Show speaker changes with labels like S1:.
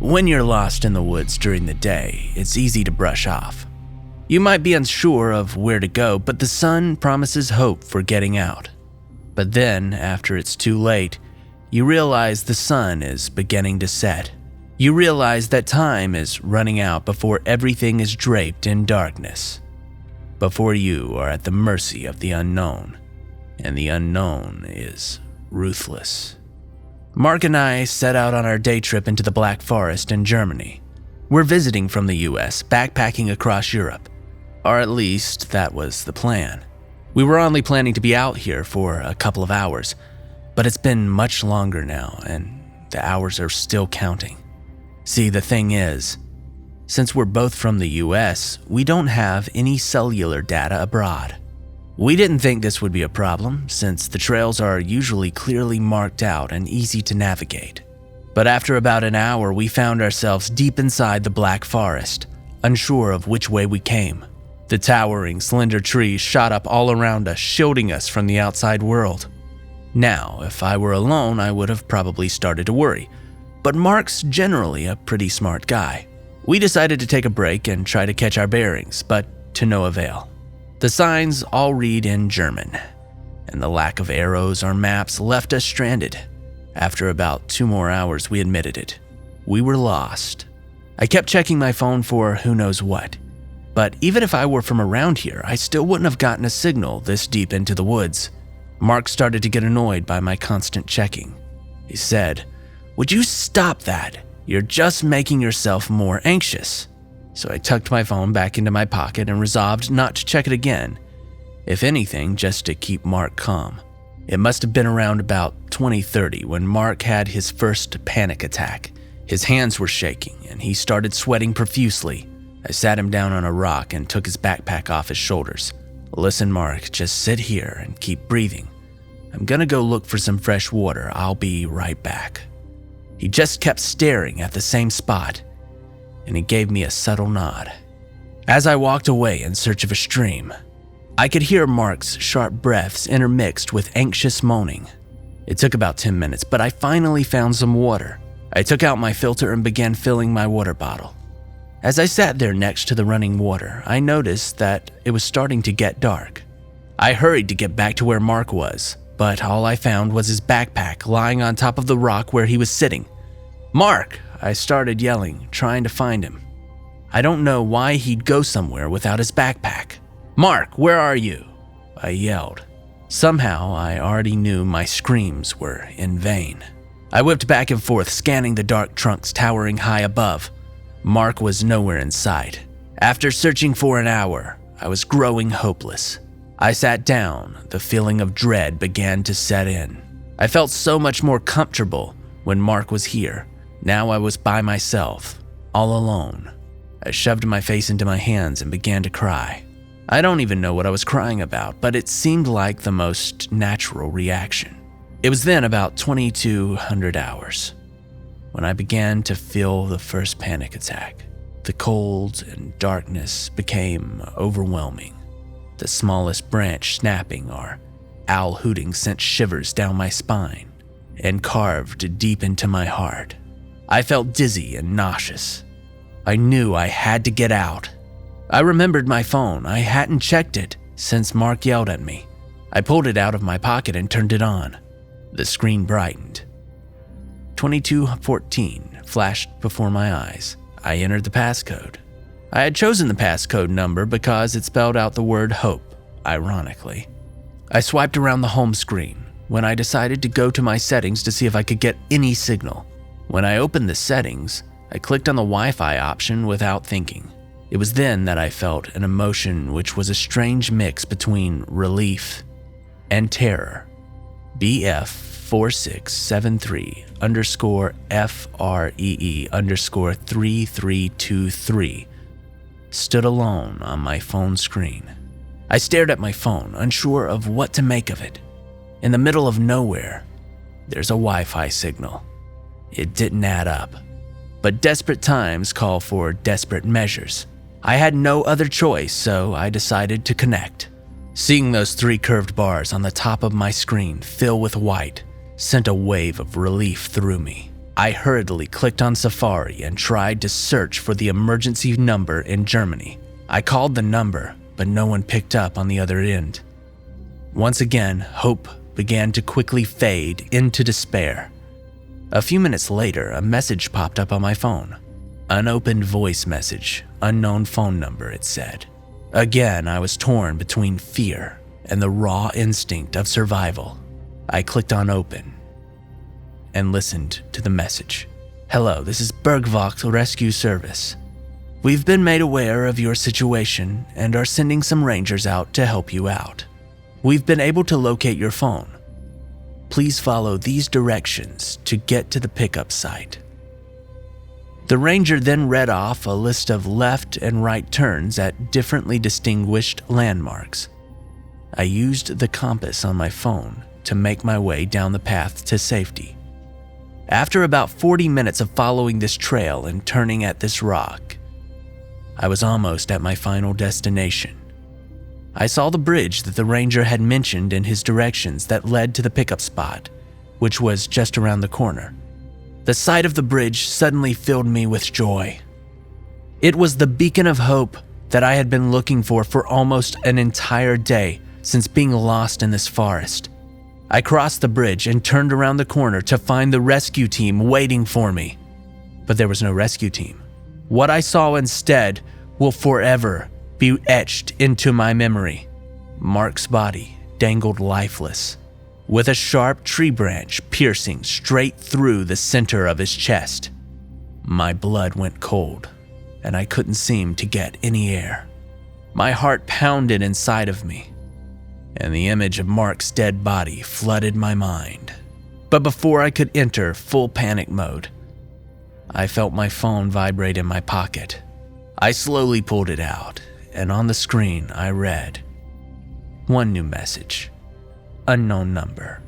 S1: When you're lost in the woods during the day, it's easy to brush off. You might be unsure of where to go, but the sun promises hope for getting out. But then, after it's too late, you realize the sun is beginning to set. You realize that time is running out before everything is draped in darkness. Before you are at the mercy of the unknown, and the unknown is ruthless. Mark and I set out on our day trip into the Black Forest in Germany. We're visiting from the US, backpacking across Europe. Or at least, that was the plan. We were only planning to be out here for a couple of hours, but it's been much longer now, and the hours are still counting. See, the thing is, since we're both from the US, we don't have any cellular data abroad. We didn't think this would be a problem, since the trails are usually clearly marked out and easy to navigate. But after about an hour, we found ourselves deep inside the Black Forest, unsure of which way we came. The towering, slender trees shot up all around us, shielding us from the outside world. Now, if I were alone, I would have probably started to worry, but Mark's generally a pretty smart guy. We decided to take a break and try to catch our bearings, but to no avail. The signs all read in German, and the lack of arrows or maps left us stranded. After about 2 more hours, we admitted it. We were lost. I kept checking my phone for who knows what, but even if I were from around here, I still wouldn't have gotten a signal this deep into the woods. Mark started to get annoyed by my constant checking. He said, "Would you stop that? You're just making yourself more anxious." So I tucked my phone back into my pocket and resolved not to check it again. If anything, just to keep Mark calm. It must have been around about 20:30 when Mark had his first panic attack. His hands were shaking and he started sweating profusely. I sat him down on a rock and took his backpack off his shoulders. "Listen, Mark, just sit here and keep breathing. I'm gonna go look for some fresh water. I'll be right back." He just kept staring at the same spot, and he gave me a subtle nod. As I walked away in search of a stream, I could hear Mark's sharp breaths intermixed with anxious moaning. It took about 10 minutes, but I finally found some water. I took out my filter and began filling my water bottle. As I sat there next to the running water, I noticed that it was starting to get dark. I hurried to get back to where Mark was, but all I found was his backpack lying on top of the rock where he was sitting. "Mark!" I started yelling, trying to find him. I don't know why he'd go somewhere without his backpack. "Mark, where are you?" I yelled. Somehow, I already knew my screams were in vain. I whipped back and forth, scanning the dark trunks towering high above. Mark was nowhere in sight. After searching for an hour, I was growing hopeless. I sat down. The feeling of dread began to set in. I felt so much more comfortable when Mark was here. Now I was by myself, all alone. I shoved my face into my hands and began to cry. I don't even know what I was crying about, but it seemed like the most natural reaction. It was then about 2200 hours when I began to feel the first panic attack. The cold and darkness became overwhelming. The smallest branch snapping or owl hooting sent shivers down my spine and carved deep into my heart. I felt dizzy and nauseous. I knew I had to get out. I remembered my phone. I hadn't checked it since Mark yelled at me. I pulled it out of my pocket and turned it on. The screen brightened. 2214 flashed before my eyes. I entered the passcode. I had chosen the passcode number because it spelled out the word hope, ironically. I swiped around the home screen when I decided to go to my settings to see if I could get any signal. When I opened the settings, I clicked on the Wi-Fi option without thinking. It was then that I felt an emotion which was a strange mix between relief and terror. BF4673_FREE_3323 stood alone on my phone screen. I stared at my phone, unsure of what to make of it. In the middle of nowhere, there's a Wi-Fi signal. It didn't add up. But desperate times call for desperate measures. I had no other choice, so I decided to connect. Seeing those 3 curved bars on the top of my screen fill with white sent a wave of relief through me. I hurriedly clicked on Safari and tried to search for the emergency number in Germany. I called the number, but no one picked up on the other end. Once again, hope began to quickly fade into despair. A few minutes later, a message popped up on my phone. Unopened voice message, unknown phone number, it said. Again, I was torn between fear and the raw instinct of survival. I clicked on open and listened to the message. Hello, this is Bergwacht Rescue Service. We've been made aware of your situation and are sending some rangers out to help you out. We've been able to locate your phone. Please follow these directions to get to the pickup site. The ranger then read off a list of left and right turns at differently distinguished landmarks. I used the compass on my phone to make my way down the path to safety. After about 40 minutes of following this trail and turning at this rock, I was almost at my final destination. I saw the bridge that the ranger had mentioned in his directions that led to the pickup spot, which was just around the corner. The sight of the bridge suddenly filled me with joy. It was the beacon of hope that I had been looking for almost an entire day since being lost in this forest. I crossed the bridge and turned around the corner to find the rescue team waiting for me. But there was no rescue team. What I saw instead will forever be etched into my memory. Mark's body dangled lifeless, with a sharp tree branch piercing straight through the center of his chest. My blood went cold, and I couldn't seem to get any air. My heart pounded inside of me, and the image of Mark's dead body flooded my mind. But before I could enter full panic mode, I felt my phone vibrate in my pocket. I slowly pulled it out, and on the screen I read one new message, unknown number.